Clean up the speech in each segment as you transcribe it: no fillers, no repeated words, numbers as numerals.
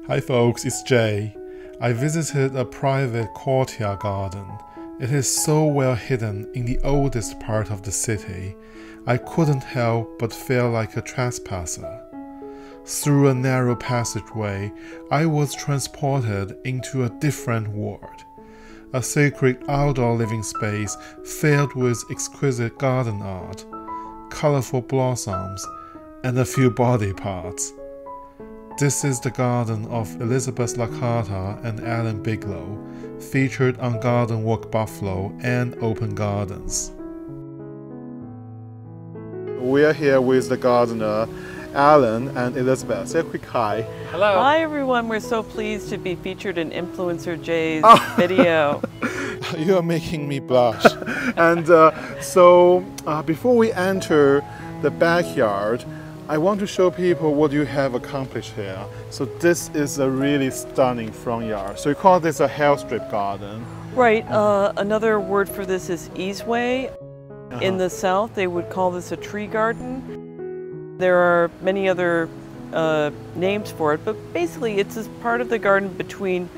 Hi folks, it's Jay. I visited a private courtyard garden. It is so well hidden in the oldest part of the city, I couldn't help but feel like a trespasser. Through a narrow passageway, I was transported into a different world. A sacred outdoor living space filled with exquisite garden art, colorful blossoms, and a few body parts. This is the garden of Elizabeth Licata and Alan Bigelow, featured on Garden Walk Buffalo and Open Gardens. We are here with the gardener, Alan and Elizabeth. Say a quick hi. Hello. Hi everyone, we're so pleased to be featured in Influencer Jay's video. You are making me blush. And before we enter the backyard, I want to show people what you have accomplished here. So this is a really stunning front yard. So you call this a hair strip garden. Right, another word for this is easeway. In the South, they would call this a tree garden. There are many other names for it, but basically it's as part of the garden between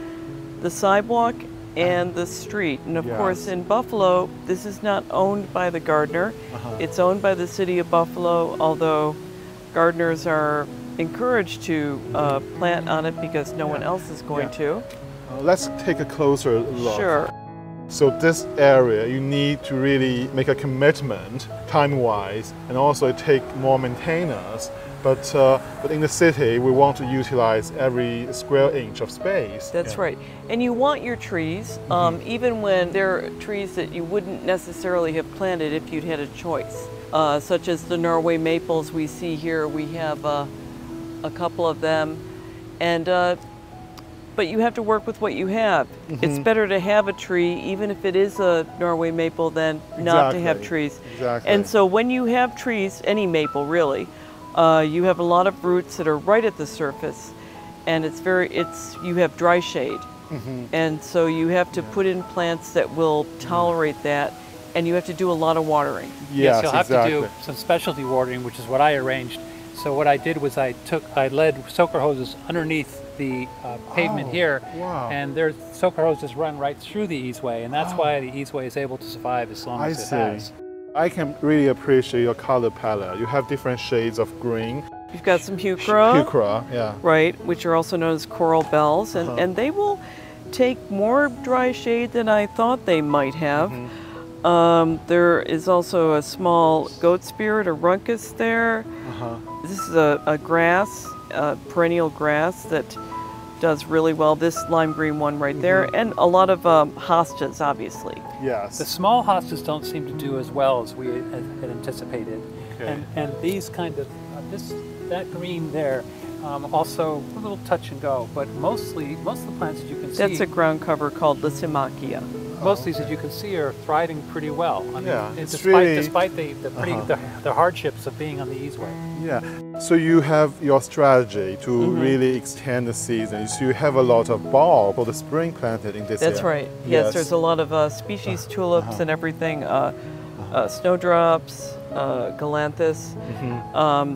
the sidewalk and the street. And of course in Buffalo, this is not owned by the gardener. It's owned by the city of Buffalo, although gardeners are encouraged to plant on it because no one else is going to. Let's take a closer look. Sure. So this area, you need to really make a commitment time-wise, and also take more maintenance. But in the city, we want to utilize every square inch of space. That's right. And you want your trees, even when they're trees that you wouldn't necessarily have planted if you'd had a choice. Such as the Norway maples we see here. We have a couple of them. But you have to work with what you have. It's better to have a tree, even if it is a Norway maple, than not to have trees. And so when you have trees, any maple really, you have a lot of roots that are right at the surface, and you have dry shade. And so you have to put in plants that will tolerate that, and you have to do a lot of watering. Yes, you'll have to do some specialty watering, which is what I arranged. So what I did was I led soaker hoses underneath the pavement here, and their soaker hoses run right through the easeway, and that's why the easeway is able to survive as long as it has. I can really appreciate your color palette. You have different shades of green. You've got some heuchera, right, which are also known as coral bells, and they will take more dry shade than I thought they might have. There is also a small goat spirit, a runcus there. This is a grass, perennial grass that does really well. This lime green one right there, and a lot of hostas, obviously. Yes. The small hostas don't seem to do as well as we had anticipated. And these kind of, that green there, also a little touch and go, but most of the plants that you can see. That's a ground cover called Lysimachia. Most of these, as you can see, are thriving pretty well. I mean, despite the hardships of being on the easeway. Yeah. So you have your strategy to really extend the season. So you have a lot of bulb for the spring planted in this area. That's right. Yes, there's a lot of species tulips and everything. Snowdrops, galanthus.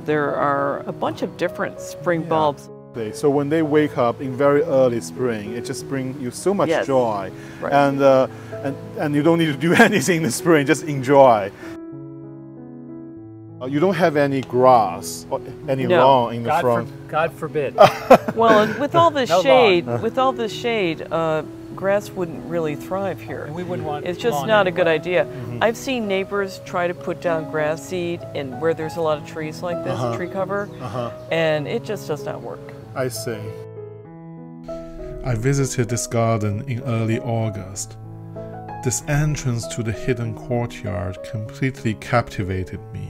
There are a bunch of different spring bulbs. So when they wake up in very early spring, it just brings you so much joy, and you don't need to do anything in the spring, just enjoy. You don't have any grass or any lawn in the front. God forbid. Well, with all this shade, grass wouldn't really thrive here. And we wouldn't want it's just not a good idea. I've seen neighbors try to put down grass seed and where there's a lot of trees like this, tree cover, and it just does not work. I see. I visited this garden in early August. This entrance to the hidden courtyard completely captivated me.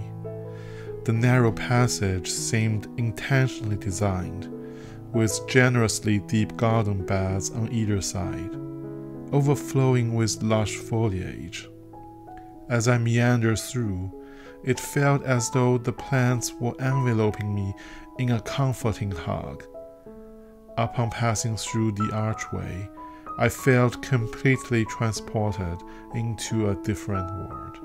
The narrow passage seemed intentionally designed, with generously deep garden beds on either side, overflowing with lush foliage. As I meandered through, it felt as though the plants were enveloping me in a comforting hug. Upon passing through the archway, I felt completely transported into a different world.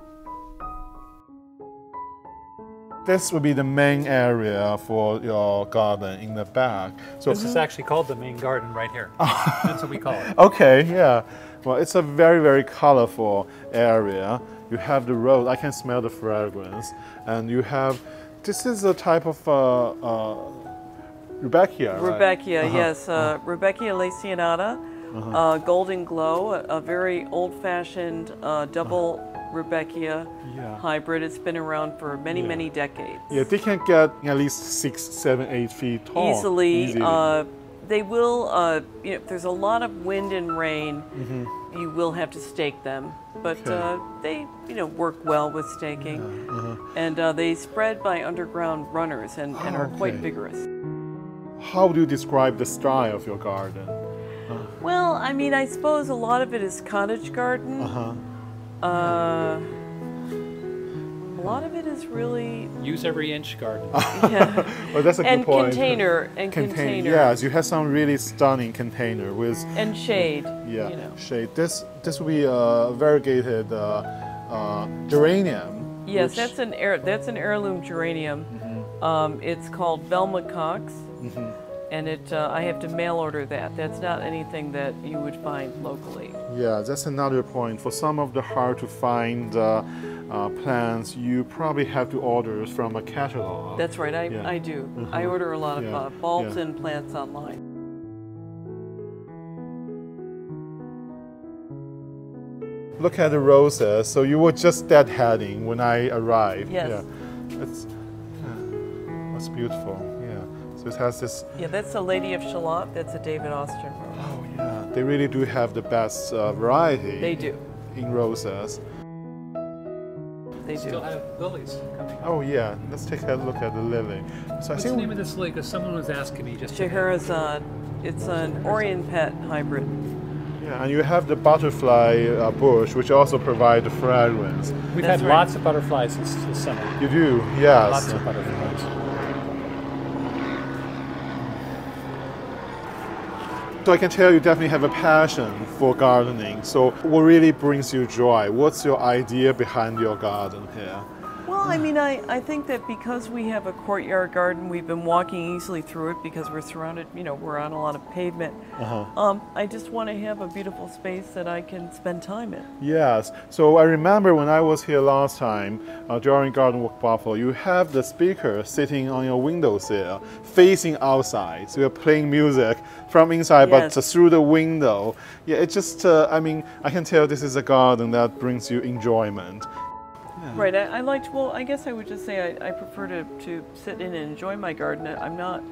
this would be the main area for your garden in the back. So this is actually called the main garden right here. That's what we call it. Okay, yeah. Well, it's a very, very colorful area. You have the rose. I can smell the fragrance. And you have, this is a type of Rudbeckia, right? Rudbeckia, yes. Rudbeckia laciniata, golden glow, a very old-fashioned double Rudbeckia hybrid. It's been around for many, many decades. Yeah, they can get at least 6, 7, 8 feet tall. Easily. They will, you know, if there's a lot of wind and rain, you will have to stake them. But they, you know, work well with staking. And they spread by underground runners and are quite vigorous. How do you describe the style of your garden? Well, I mean, I suppose a lot of it is cottage garden. A lot of it is really use every inch garden. Well, that's a good point. Container. Yes, you have some really stunning container with shade. Yeah, you know. Shade. This will be a variegated geranium. Yes, that's an heirloom geranium. It's called Velma Cox, and I have to mail order that. That's not anything that you would find locally. Yeah, that's another point. For some of the hard to find plants, you probably have to order from a catalog. That's right, I do. I order a lot of bulbs and plants online. Look at the roses. So you were just deadheading when I arrived. Yes. Yeah. That's beautiful. Yeah. So it has this. Yeah, that's a Lady of Shalott. That's a David Austin rose. Oh yeah. They really do have the best variety. They do. In roses. They do. Still have lilies coming. Oh yeah. Let's take a look at the lily. So What's the name of this lily? Because someone was asking me just. Scheherazade. It's an Orient pet hybrid. Yeah, and you have the butterfly bush, which also provides the fragrance. We've had lots of butterflies this summer. You do, yes. Lots of butterflies. So I can tell you definitely have a passion for gardening. So what really brings you joy? What's your idea behind your garden here? Well, I mean, I think that because we have a courtyard garden, we've been walking easily through it because we're surrounded, you know, we're on a lot of pavement. I just want to have a beautiful space that I can spend time in. Yes. So I remember when I was here last time during Garden Walk Buffalo, you have the speaker sitting on your windowsill facing outside. So you're playing music from inside, but through the window. Yeah, it just, I mean, I can tell this is a garden that brings you enjoyment. Right, well, I guess I would just say I prefer to sit in and enjoy my garden. I'm not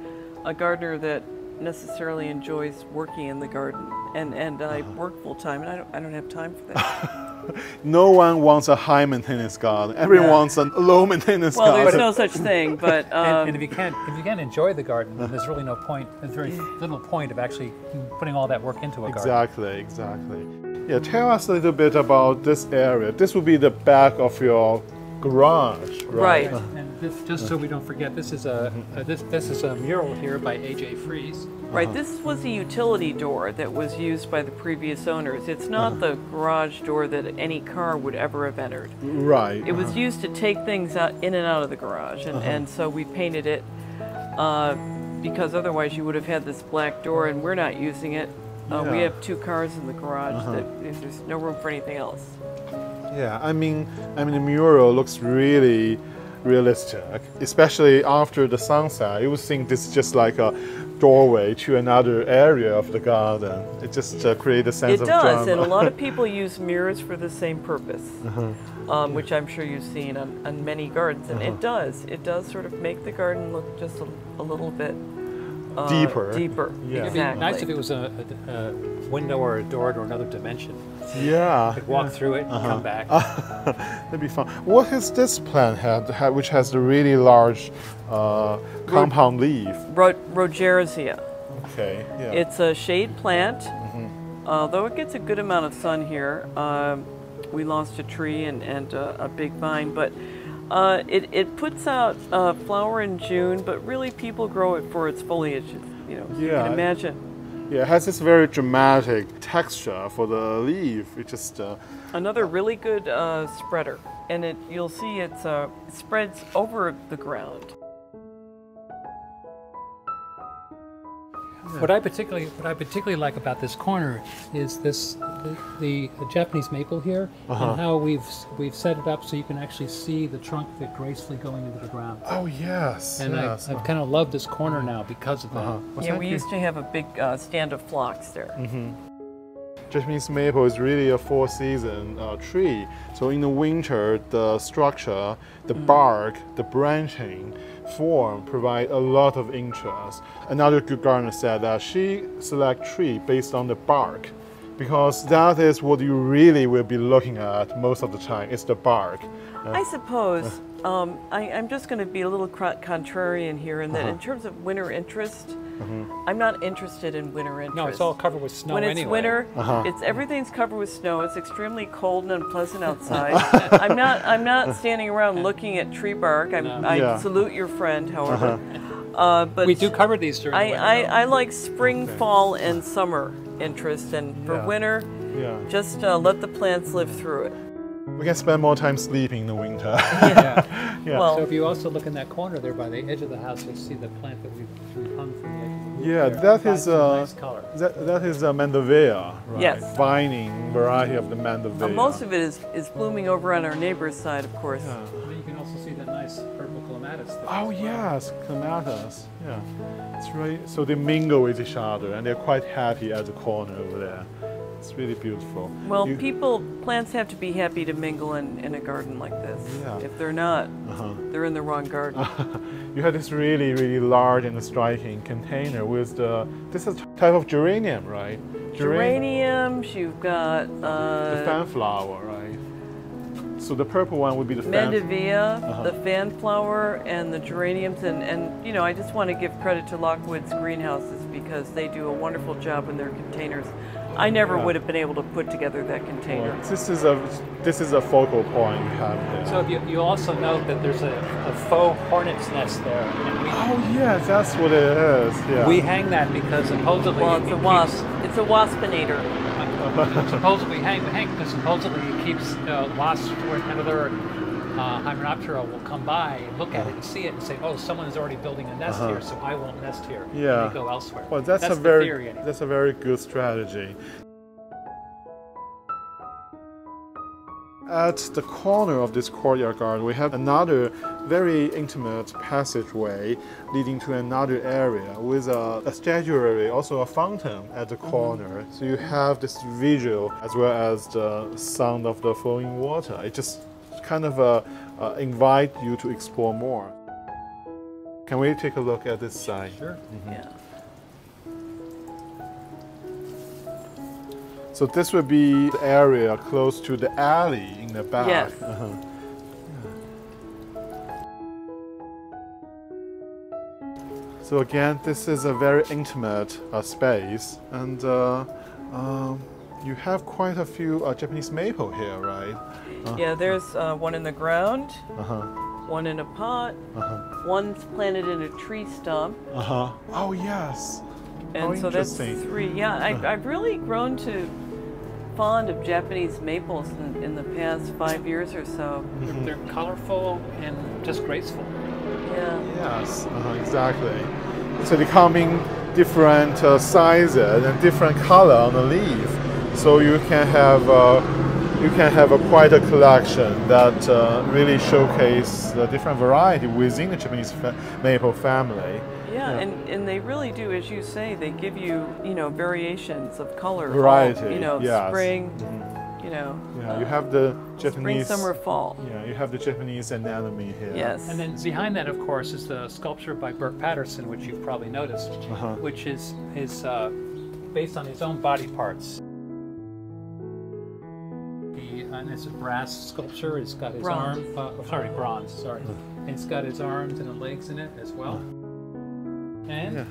a gardener that necessarily enjoys working in the garden, and I work full time, and I don't have time for that. No one wants a high maintenance garden. Everyone wants a low maintenance garden. Well, there's no such thing, but and if you can't enjoy the garden, then there's really no point. There's very little point of actually putting all that work into a garden. Exactly. Yeah, tell us a little bit about this area. This will be the back of your garage, right? And this, just so we don't forget, this is a this is a mural here by A.J. Fries. Right, this was a utility door that was used by the previous owners. It's not the garage door that any car would ever have entered. Right. It was used to take things out in and out of the garage, and so we painted it because otherwise you would have had this black door, and we're not using it. We have 2 cars in the garage that there's no room for anything else. Yeah, I mean the mural looks really realistic, especially after the sunset. You would think this is just like a doorway to another area of the garden. It just creates a sense of drama. It does, and a lot of people use mirrors for the same purpose, which I'm sure you've seen on many gardens, and it does sort of make the garden look just a little bit deeper. Yeah. It'd be nice if it was a window or a door to another dimension. Yeah. Like walk through it and come back. That'd be fun. What is this plant which has the really large compound leaf? Rogerizia. Okay. Yeah. It's a shade plant. Though it gets a good amount of sun here. We lost a tree and a big vine, but it puts out flower in June, but really people grow it for its foliage, you know, you can imagine. Yeah, it has this very dramatic texture for the leaf. It just... Another really good spreader. and you'll see it spreads over the ground. What I particularly like about this corner is the Japanese maple here, and how we've set it up so you can actually see the trunk of it gracefully going into the ground. Oh yes. And yes. I've kind of loved this corner now because of that. Yeah, we used to have a big stand of phlox there. Japanese maple is really a four-season tree. So in the winter, the structure, the bark, the branching form provide a lot of interest. Another good gardener said that she select tree based on the bark, because that is what you really will be looking at most of the time. It's the bark. I suppose I'm just going to be a little contrarian here in that in terms of winter interest, I'm not interested in winter interest. No, it's all covered with snow when anyway. It's winter, everything's covered with snow. It's extremely cold and unpleasant outside. I'm not standing around looking at tree bark. I salute your friend, however. But we do cover these during the winter. I like spring, fall, and summer interest, and for winter, just let the plants live through it. We can spend more time sleeping in the winter. Well, so if you also look in that corner there by the edge of the house, you'll see the plant that we've hung from the edge of the roof. Yeah, there. that is Nice color. that is a mandevilla, right? Yes. Vining variety of the mandevilla. most of it is blooming over on our neighbor's side, of course. And then you can also see that nice purple clematis. there Oh as well. yes, clematis. Yeah, it's right. So they mingle with each other, and they're quite happy at the corner over there. It's really beautiful. Well, plants have to be happy to mingle in a garden like this. Yeah. If they're not, they're in the wrong garden. You have this really, really large and striking container with this is a type of geranium, right? Geraniums, you've got the fan flower, right? So the purple one would be the mandevilla, the fan flower, and the geraniums. And you know, I just want to give credit to Lockwood's greenhouses because they do a wonderful job in their containers. I never would have been able to put together that container. Well, this is a focal point you have there. So you also note that there's a faux hornet's nest there. And yeah, that's what it is. Yeah. we hang that because supposedly It's a wasp. It's a waspinator. Supposedly we hang because supposedly it keeps wasps where another Hymenoptera will come by and look at it and see it and say, oh, someone is already building a nest here, so I won't nest here. Yeah. And they go elsewhere. Well, that's the theory, anyway. That's a very good strategy. At the corner of this courtyard garden, we have another very intimate passageway leading to another area with a statuary, also a fountain at the corner. So you have this visual as well as the sound of the flowing water. It just kind of invite you to explore more. Can we take a look at this side? Sure. Yeah. So this would be the area close to the alley in the back. Yes. So again, this is a very intimate space, and you have quite a few Japanese maple here, right? Yeah, there's one in the ground, one in a pot, one's planted in a tree stump. Oh yes. And so that's three. Yeah, I've really grown to fond of Japanese maples in the past 5 years or so. They're colorful and just graceful. Yeah. Yes, exactly. So they come in different sizes and different color on the leaf, so you can have quite a collection that really showcase the different variety within the Japanese maple family. Yeah, and they really do, as you say, they give you, variations of color. Variety, yes. Spring, Yeah, you have the Japanese... Spring, summer, fall. Yeah, you have the Japanese anatomy here. Yes. And then behind that, of course, is the sculpture by Burke Patterson, which you've probably noticed, which is based on his own body parts. And it's a brass sculpture. It's got his arms, bronze, sorry. And it's got his arms and the legs in it as well. And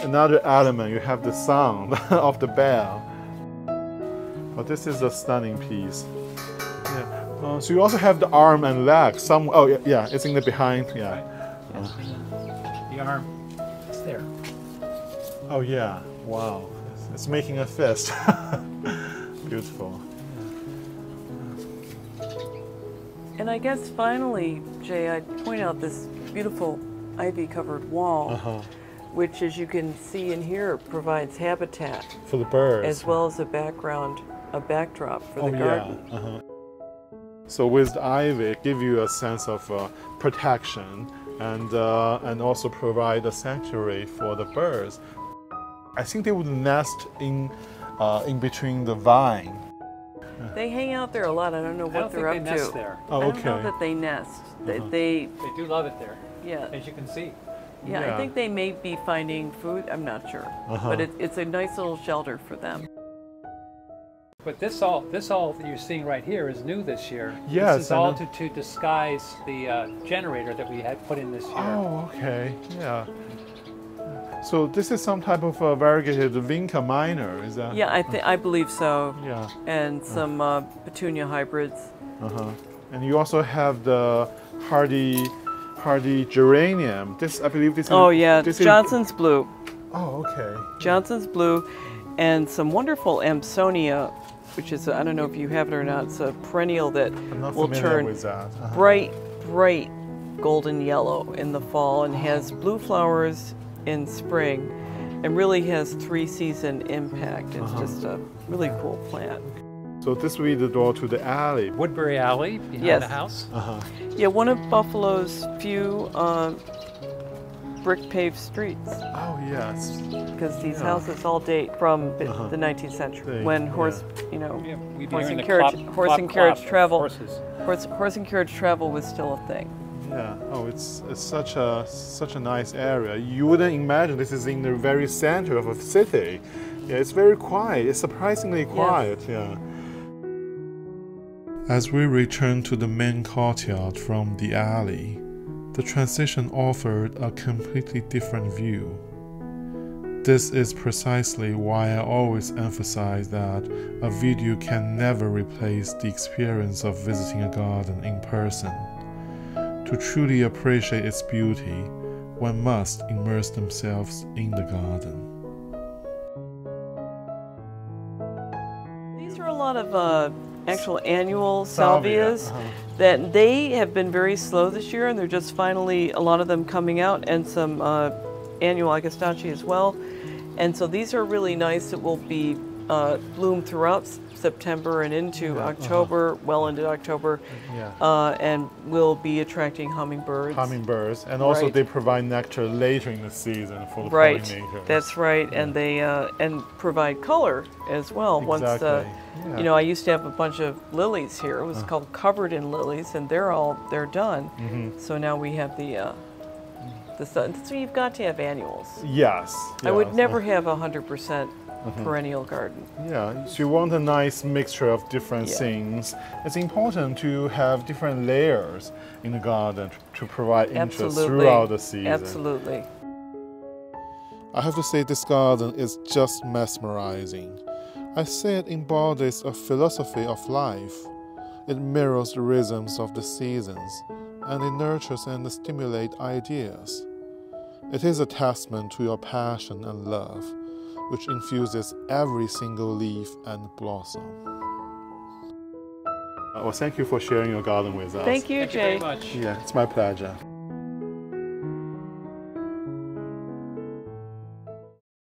another element, you have the sound of the bell. But this is a stunning piece. Yeah. So you also have the arm and leg. It's in the behind. Yeah. The arm is there. Oh yeah! Wow, it's making a fist. Beautiful. And I guess finally, Jay, I'd point out this beautiful ivy-covered wall, which, as you can see in here, provides habitat for the birds, as well as a backdrop for the garden. So with the ivy, it gives you a sense of protection and also provide a sanctuary for the birds. I think they would nest in between the vine. They hang out there a lot. I don't know what they're up to. They nest there. Oh, I okay. don't know that they nest. They do love it there. Yeah. As you can see. Yeah, I think they may be finding food. I'm not sure, but it's a nice little shelter for them. But this all that you're seeing right here is new this year. Yes, this is all to disguise the generator that we had put in this year. Oh, okay. Yeah. So this is some type of variegated vinca minor, is that? Yeah, I believe so. Yeah. And some petunia hybrids. And you also have the hardy geranium. This, I believe, this is. Oh yeah, Johnson's Blue. Oh, okay. Johnson's Blue, and some wonderful Amsonia, which is, I don't know if you have it or not, it's a perennial that will turn with that. bright golden yellow in the fall and has blue flowers in spring and really has 3-season impact. It's just a really cool plant. So this will be the door to the alley. Woodbury Alley behind the house. Yeah, one of Buffalo's few brick paved streets. Oh yes. Because these houses all date from the 19th century when horse and carriage travel was still a thing. Yeah. Oh, it's such a nice area. You wouldn't imagine this is in the very center of a city. Yeah, it's very quiet. It's surprisingly quiet. Yeah. As we returned to the main courtyard from the alley, the transition offered a completely different view. This is precisely why I always emphasize that a video can never replace the experience of visiting a garden in person. To truly appreciate its beauty, one must immerse themselves in the garden. These are a lot of actual annual salvias that they have been very slow this year, and they're just finally, a lot of them coming out, and some annual agastache as well. And so these are really nice. It will be bloom throughout September and into October, well into October, and will be attracting hummingbirds. Hummingbirds, and also they provide nectar later in the season for the pollinators. That's right, and they and provide color as well. Exactly. Once, I used to have a bunch of lilies here. It was called Covered in Lilies, and they're done. So now we have the sun. So you've got to have annuals. Yes. I would never have 100% perennial garden. Yeah, so you want a nice mixture of different things. It's important to have different layers in the garden to provide interest throughout the season. Absolutely. I have to say this garden is just mesmerizing. I say it embodies a philosophy of life. It mirrors the rhythms of the seasons, and it nurtures and stimulates ideas. It is a testament to your passion and love, which infuses every single leaf and blossom. Well, thank you for sharing your garden with us. Thank you, Jay. Thank you very much. Yeah, it's my pleasure.